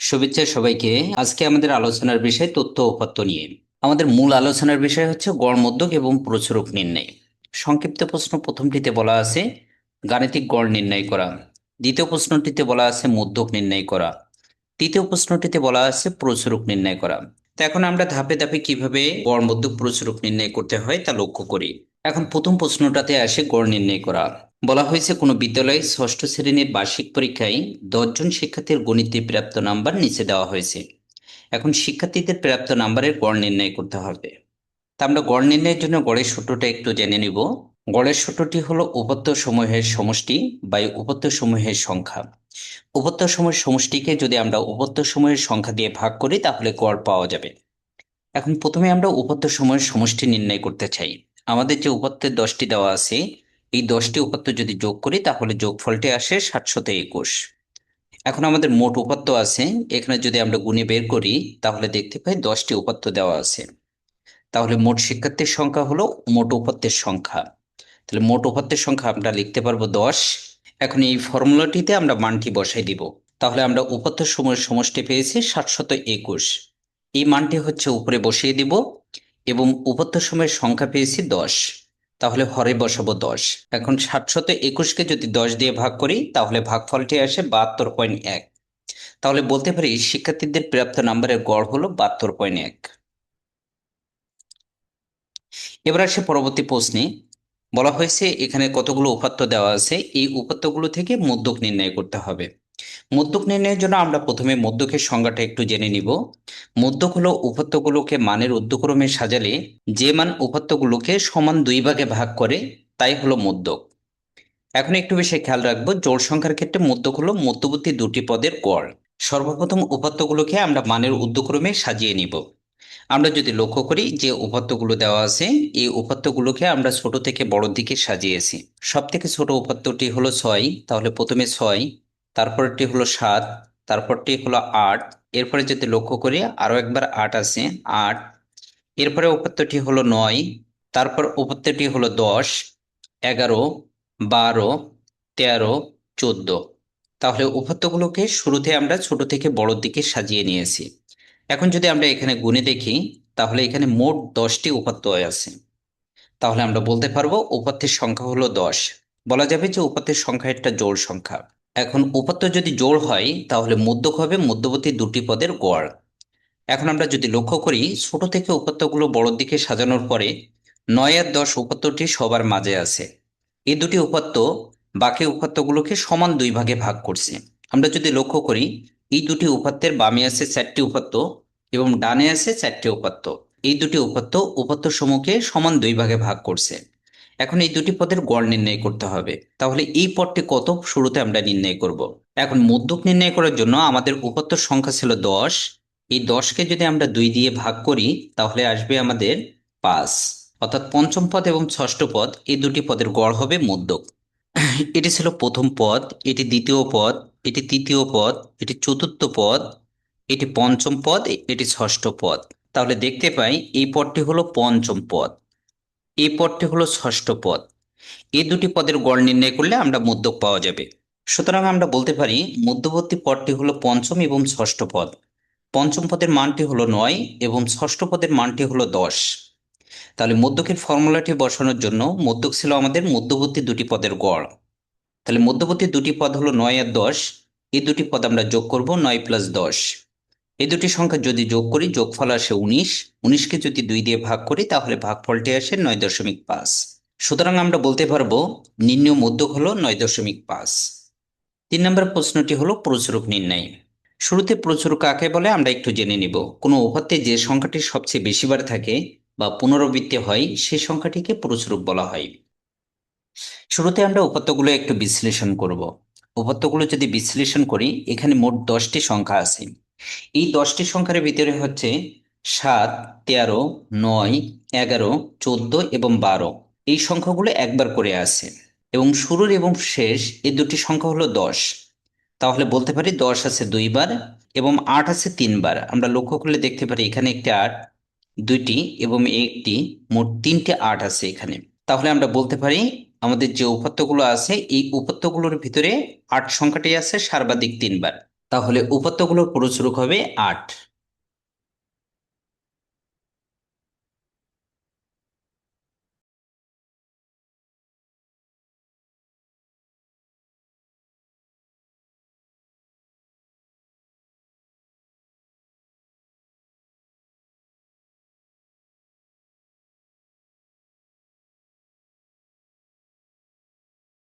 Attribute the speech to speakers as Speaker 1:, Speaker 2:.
Speaker 1: শুভেচ্ছা সবাইকে। আজকে আমাদের আলোচনার বিষয় তথ্য উপাত্ত নিয়ে। আমাদের মূল আলোচনার বিষয় হচ্ছে গড় মধ্যক এবং প্রচুরক নির্ণয়। সংক্ষিপ্ত প্রশ্ন প্রথমটিতে বলা আছে গাণিতিক গড় নির্ণয় করা। দ্বিতীয় প্রশ্নটিতে বলা আছে মধ্যক নির্ণয় করা। তৃতীয় প্রশ্নটিতে বলা আছে প্রচুরক নির্ণয় করা। তো এখন আমরা ধাপে ধাপে কিভাবে গড় মধ্যক প্রচুরক নির্ণয় করতে হয় তা লক্ষ্য করি। এখন প্রথম প্রশ্নটাতে আসে গড় নির্ণয় করা। বলা হয়েছে কোনো বিদ্যালয়ে ষষ্ঠ শ্রেণীর বার্ষিক পরীক্ষায় 10 জন শিক্ষার্থীর গণিতে প্রাপ্ত নাম্বার নিচে দেওয়া হয়েছে। এখন শিক্ষার্থীদের প্রাপ্ত নাম্বারের গড় নির্ণয় করতে হবে। তা আমরা গড় নির্ণয়ের জন্য গড়ের সূত্রটা একটু জেনে নিব। গড়ের সূত্রটি হলো উপাত্ত সমূহের সমষ্টি বাই উপাত্ত সমূহের সংখ্যা। উপাত্ত সমূহের সমষ্টিকে যদি আমরা উপাত্ত সমূহের সংখ্যা দিয়ে ভাগ করি তাহলে গড় পাওয়া যাবে। এখন প্রথমে আমরা উপাত্ত সমূহের সমষ্টি নির্ণয় করতে চাই। আমাদের যে উপাত্তের 10টি দেওয়া আছে, এই 10টি উপাত্ত যদি যোগ করি তাহলে যোগফলটি আসে 721। এখন আমাদের মোট উপাত্ত আছে, এখানে যদি আমরা গুণে বের করি তাহলে দেখতে পাই 10টি উপাত্ত দেওয়া আছে। তাহলে মোট শিক্ষার্থীর সংখ্যা হলো মোট উপাত্তের সংখ্যা। তাহলে মোট উপাত্তের সংখ্যা আমরা লিখতে পারবো 10। এখন এই ফর্মুলাটিতে আমরা মানটি বসাই দিব। তাহলে আমরা উপাত্ত সমূহের সমষ্টি পেয়েছি 721। এই মানটি হচ্ছে উপরে বসিয়ে দিব এবং উপাত্ত সমূহের সংখ্যা পেয়েছি 10। তাহলে হরে বসাবো 10। এখন 721কে যদি 10 দিয়ে ভাগ করি তাহলে ভাগফলটি আসে 72.1। তাহলে বলতে পারি শিক্ষার্থীদের প্রাপ্ত নাম্বারের গড় হলো 72.1। এবার আসে পরবর্তী প্রশ্নে। বলা হয়েছে এখানে কতগুলো উপাত্ত দেওয়া আছে, এই উপাত্তগুলো থেকে মধ্যক নির্ণয় করতে হবে। মধ্যক নির্ণয়ের জন্য আমরা প্রথমে মধ্যকের সংজ্ঞাটা একটু জেনে নিব। মধ্যক হলো উপাত্তগুলোকে মানের ঊর্ধ্বক্রমে সাজালে যে মান উপাত্তগুলোকে সমান দুই ভাগে ভাগ করে তাই হলো মধ্যক। এখন একটু বেশি খেয়াল রাখবো, জোড় সংখ্যার ক্ষেত্রে মধ্যক হলো মধ্যবর্তী দুটি পদের গড়। সর্বপ্রথম উপাত্তগুলোকে আমরা মানের ঊর্ধ্বক্রমে সাজিয়ে নিব। আমরা যদি লক্ষ্য করি যে উপাত্তগুলো দেওয়া আছে, এই উপাত্তগুলোকে আমরা ছোট থেকে বড় দিকে সাজিয়েছি। সব থেকে ছোট উপাত্তটি হলো 6, তাহলে প্রথমে 6, তারপরটি হলো 7, তারপরটি হলো 8। এরপরে যদি লক্ষ্য করি আরো একবার 8 আছে, 8। এরপরে উপাত্তটি হলো 9, তারপর উপাত্তটি হলো 10, 11, 12, 13, 14। তাহলে উপাত্তগুলোকে শুরুতে আমরা ছোট থেকে বড় দিকে সাজিয়ে নিয়েছি। এখন যদি আমরা এখানে গুণে দেখি তাহলে এখানে মোট 10টি উপাত্ত আছে। তাহলে আমরা বলতে পারবো উপাত্তের সংখ্যা হলো 10। বলা যাবে যে উপাত্তের সংখ্যা একটা জোড় সংখ্যা। এখন উপাত্ত যদি জোড় হয় তাহলে মধ্যক হবে মধ্যবর্তী দুটি পদের গড়। এখন আমরা যদি লক্ষ্য করি ছোট থেকে উপাত্তগুলো বড় দিকে সাজানোর পরে 9 আর 10 উপাত্তটি সবার মাঝে আছে। এই দুটি উপাত্ত বাকি উপাত্তগুলোকে সমান দুই ভাগে ভাগ করছে। আমরা যদি লক্ষ্য করি এই দুটি উপাত্তের বামে আছে 4টি উপাত্ত এবং ডানে আছে 4টি উপাত্ত। এই দুটি উপাত্ত উপাত্ত সমূহকে সমান দুই ভাগে ভাগ করছে। এখন এই দুটি পদের গড় নির্ণয় করতে হবে। তাহলে এই পদটি কত শুরুতে আমরা নির্ণয় করব। এখন মধ্যক নির্ণয় করার জন্য আমাদের উপাত্তর সংখ্যা ছিল 10। এই 10কে যদি আমরা 2 দিয়ে ভাগ করি তাহলে আসবে আমাদের 5। অর্থাৎ পঞ্চম পদ এবং ষষ্ঠ পদ এই দুটি পদের গড় হবে মধ্যক। এটি ছিল প্রথম পদ, এটি দ্বিতীয় পদ, এটি তৃতীয় পদ, এটি চতুর্থ পদ, এটি পঞ্চম পদ, এটি ষষ্ঠ পদ। তাহলে দেখতে পাই এই পদটি হলো পঞ্চম পদ, এই পদটি হলো ষষ্ঠ পদ। এই দুটি পদের গড় নির্ণয় করলে আমরা মধ্যক পাওয়া যাবে। সুতরাং আমরা বলতে পারি মধ্যবর্তী পদটি হলো পঞ্চম এবং ষষ্ঠ পদ। পঞ্চম পদের মানটি হলো 9 এবং ষষ্ঠ পদের মানটি হলো 10। তাহলে মধ্যকের ফর্মুলাটি বসানোর জন্য মধ্যক ছিল আমাদের মধ্যবর্তী দুটি পদের গড়। তাহলে মধ্যবর্তী দুটি পদ হলো 9 আর 10। এই দুটি পদ আমরা যোগ করব, 9 প্লাস 10। এই দুটি সংখ্যা যদি যোগ করি যোগফল আসে 19। 19কে যদি 2 দিয়ে ভাগ করি তাহলে ভাগফলটি আসে 9.5। সুতরাং আমরা বলতে পারবো নির্ণেয় মধ্যক হলো 9.5। 3 নম্বর প্রশ্নটি হলো প্রচুরক নির্ণয়। শুরুতে প্রচুরক কাকে বলে আমরা একটু জেনে নিব। কোনো উপাত্তে যে সংখ্যাটি সবচেয়ে বেশিবার থাকে বা পুনরাবৃত্তি হয় সেই সংখ্যাটিকে প্রচুরক বলা হয়। শুরুতে আমরা উপাত্তগুলো একটু বিশ্লেষণ করব। উপাত্তগুলো যদি বিশ্লেষণ করি এখানে মোট 10টি সংখ্যা আছে। এই 10টি সংখ্যার ভিতরে হচ্ছে 7, 13, 9, 11, 14 এবং 12। এই সংখ্যাগুলো একবার করে আছে এবং শুরুর এবং শেষ এই দুটি সংখ্যা হলো 10। তাহলে বলতে পারি 10 আছে 2বার এবং 8 আছে 3বার। আমরা লক্ষ্য করলে দেখতে পারি এখানে একটি 8, দুইটি এবং একটি, মোট 3টে 8 আছে এখানে। তাহলে আমরা বলতে পারি আমাদের যে উপাত্তগুলো আছে এই উপাত্তগুলোর ভিতরে 8 সংখ্যাটি আছে সর্বাধিক 3বার। তাহলে উপাত্তগুলোর পুরো রূপ হবে 8।